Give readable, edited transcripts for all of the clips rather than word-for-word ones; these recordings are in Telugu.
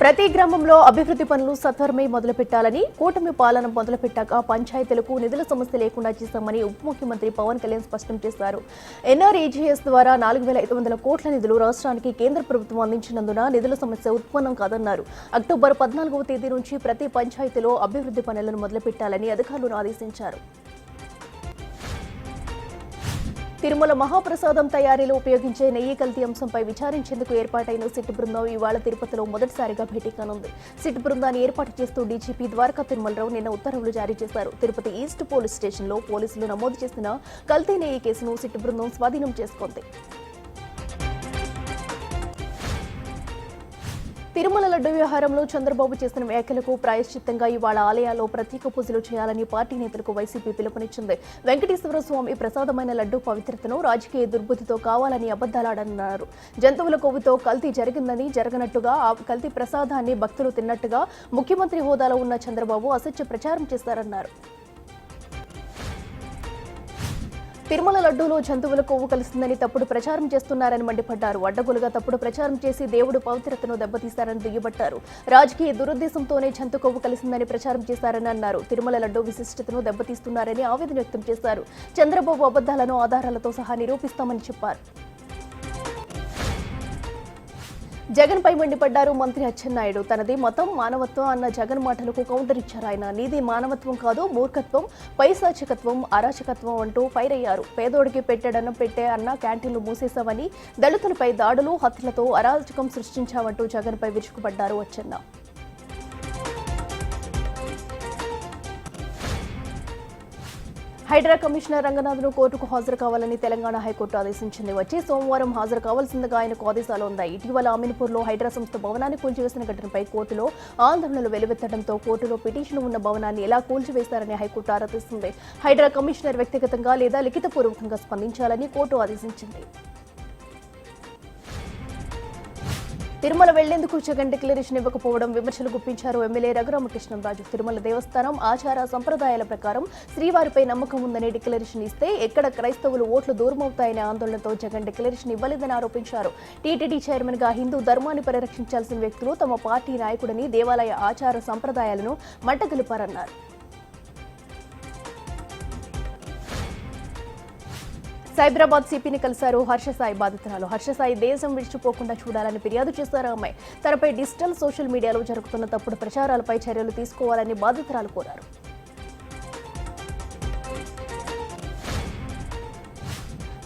ప్రతి గ్రామంలో అభివృద్ధి పనులు సత్వరమే మొదలుపెట్టాలని కూటమి పాలన మొదలుపెట్టాక పంచాయతీలకు నిధుల సమస్య లేకుండా చేశామని ఉప ముఖ్యమంత్రి పవన్ కళ్యాణ్ స్పష్టం చేశారు. ఎన్ఆర్ఈజీఎస్ ద్వారా 4,500 కోట్ల నిధులు రాష్ట్రానికి కేంద్ర ప్రభుత్వం అందించినందున నిధుల సమస్య ఉత్పన్నం కాదన్నారు. అక్టోబర్ 14వ తేదీ నుంచి ప్రతి పంచాయతీలో అభివృద్ధి పనులను మొదలుపెట్టాలని అధికారులను ఆదేశించారు. తిరుమల మహాప్రసాదం తయారీలో ఉపయోగించే నెయ్యి కల్తీ అంశంపై విచారించేందుకు ఏర్పాటైన సిట్ బృందం ఇవాళ తిరుపతిలో మొదటిసారిగా భేటీ కానుంది. సిట్ బృందాన్ని ఏర్పాటు చేస్తూ డీజీపీ ద్వారకా తిరుమలరావు నిన్న ఉత్తర్వులు జారీ చేశారు. తిరుపతి ఈస్ట్ పోలీస్ స్టేషన్లో పోలీసులు నమోదు చేసిన కల్తీ నెయ్యి కేసును సిట్ బృందం స్వాధీనం చేసుకుంది. తిరుమల లడ్డు వ్యవహారంలో చంద్రబాబు చేసిన వ్యాఖ్యలకు ప్రాయశ్చిత్తంగా ఇవాళ ఆలయాల్లో ప్రత్యేక పూజలు చేయాలని పార్టీ నేతలకు వైసీపీ పిలుపునిచ్చింది. వెంకటేశ్వర స్వామి ప్రసాదమైన లడ్డు పవిత్రతను రాజకీయ దుర్బుద్ధితో కావాలని అబద్దాలాడన్నారు. జంతువుల కొవ్వుతో కల్తీ జరిగిందని, జరగనట్టుగా ఆ కల్తీ ప్రసాదాన్ని భక్తులు తిన్నట్టుగా ముఖ్యమంత్రి హోదాలో ఉన్న చంద్రబాబు అసత్య ప్రచారం చేశారన్నారు. తిరుమల లడ్డూలో జంతువుల కొవ్వు కలిసిందని తప్పుడు ప్రచారం చేస్తున్నారని మండిపడ్డారు. అడ్డగోలుగా తప్పుడు ప్రచారం చేసి దేవుడు పవిత్రతను దెబ్బతీశారని దుయ్యబట్టారు. రాజకీయ దురుద్దేశంతోనే జంతు కొవ్వు కలిసిందని ప్రచారం చేశారని అన్నారు. తిరుమల లడ్డూ విశిష్టతను దెబ్బతీస్తున్నారని ఆవేదన వ్యక్తం చేశారు. చంద్రబాబు అబద్దాలను ఆధారాలతో సహా నిరూపిస్తామని చెప్పారు. జగన్ పై మండిపడ్డారు మంత్రి అచ్చెన్నాయుడు. తనది మతం, మానవత్వం అన్న జగన్ మాటలకు కౌంటర్ ఇచ్చారు ఆయన. నీది మానవత్వం కాదు, మూర్ఖత్వం, పైశాచికత్వం, అరాచకత్వం అంటూ ఫైరయ్యారు. పేదోడికి పెట్టెడన్నం పెట్టే అన్న క్యాంటీన్లు మూసేశామని, దళితులపై దాడులు, హత్యలతో అరాచకం సృష్టించామంటూ జగన్ పై విరుచుకుపడ్డారు అచ్చెన్నా. హైడ్రా కమిషనర్ రంగనాథ్ను కోర్టుకు హాజరు కావాలని తెలంగాణ హైకోర్టు ఆదేశించింది. వచ్చే సోమవారం హాజరు కావాల్సిందిగా ఆయనకు ఆదేశాలు ఉన్నాయి. ఇటీవల అమీన్పూర్లో హైడ్రా సంస్థ భవనాన్ని కూల్చివేసిన ఘటనపై కోర్టులో ఆందోళనలు వెలువెత్తడంతో కోర్టులో పిటిషన్ ఉన్న భవనాన్ని ఎలా కూల్చివేశారని హైకోర్టు ఆరా తీసింది. హైడ్రా కమిషనర్ వ్యక్తిగతంగా లేదా లిఖితపూర్వకంగా స్పందించాలని కోర్టు ఆదేశించింది. తిరుమల వెళ్లేందుకు జగన్ డిక్లరేషన్ ఇవ్వకపోవడం విమర్శలు గుప్పించారు ఎమ్మెల్యే రఘురామకృష్ణంరాజు. తిరుమల దేవస్థానం ఆచార సంప్రదాయాల ప్రకారం శ్రీవారిపై నమ్మకం ఉందని డిక్లరేషన్ ఇస్తే ఎక్కడ క్రైస్తవులు ఓట్లు దూరమవుతాయనే ఆందోళనతో జగన్ డిక్లరేషన్ ఇవ్వలేదని ఆరోపించారు. టీటీడీ చైర్మన్ గా హిందూ ధర్మాన్ని పరిరక్షించాల్సిన వ్యక్తులు తమ పార్టీ నాయకుడిని, దేవాలయ ఆచార సంప్రదాయాలను మంటగలిపారన్నారు. సైబరాబాద్ సిపిని కలిశారు హర్షసాయి బాధితురాలు. హర్షసాయి దేశం విడిచిపోకుండా చూడాలని ఫిర్యాదు చేశారు. అమ్మాయి తనపై డిజిటల్, సోషల్ మీడియాలో జరుగుతున్న తప్పుడు ప్రచారాలపై చర్యలు తీసుకోవాలని బాధితురాలు కోరారు.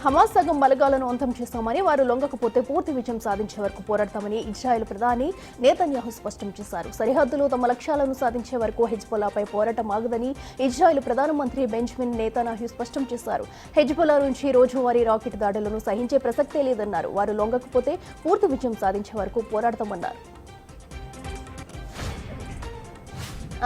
హమాస్ సగం బలగాలను అంతం చేస్తామని, వారు లొంగకపోతే పూర్తి విజయం సాధించే వరకు పోరాడతామని ఇజ్రాయెల్ ప్రధాని నేతన్యాహు స్పష్టం చేశారు. సరిహద్దులో తమ లక్ష్యాలను సాధించే వరకు హెజ్బొల్లాపై పోరాటం ఆగదని ఇజ్రాయెల్ ప్రధానమంత్రి బెంజమిన్ నేతన్యాహు స్పష్టం చేశారు. హెజ్బొల్లా నుంచి రోజువారీ రాకెట్ దాడులను సహించే ప్రసక్తే లేదన్నారు. వారు లొంగకపోతే పూర్తి విజయం సాధించే వరకు పోరాడతామన్నారు.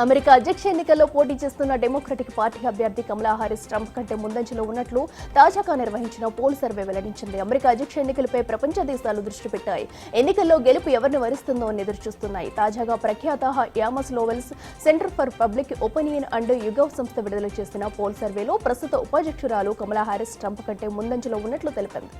అమెరికా అధ్యక్ష ఎన్నికల్లో పోటీ చేస్తున్న డెమోక్రటిక్ పార్టీ అభ్యర్థి కమలా హారిస్ ట్రంప్ కంటే ముందంజలో ఉన్నట్లు తాజాగా నిర్వహించిన పోల్ సర్వే వెల్లడించింది. అమెరికా అధ్యక్ష ఎన్నికలపై ప్రపంచ దేశాలు దృష్టి పెట్టాయి. ఎన్నికల్లో గెలుపు ఎవరిని వరిస్తుందో అని ఎదురుచూస్తున్నాయి. తాజాగా ప్రఖ్యాత UMass Lowell's center for public opinion and YouGov సంస్థ విడుదల చేసిన పోల్ సర్వేలో ప్రస్తుత ఉపాధ్యక్షురాలు కమలా హారిస్ ట్రంప్ కంటే ముందంజలో ఉన్నట్లు తెలిపింది.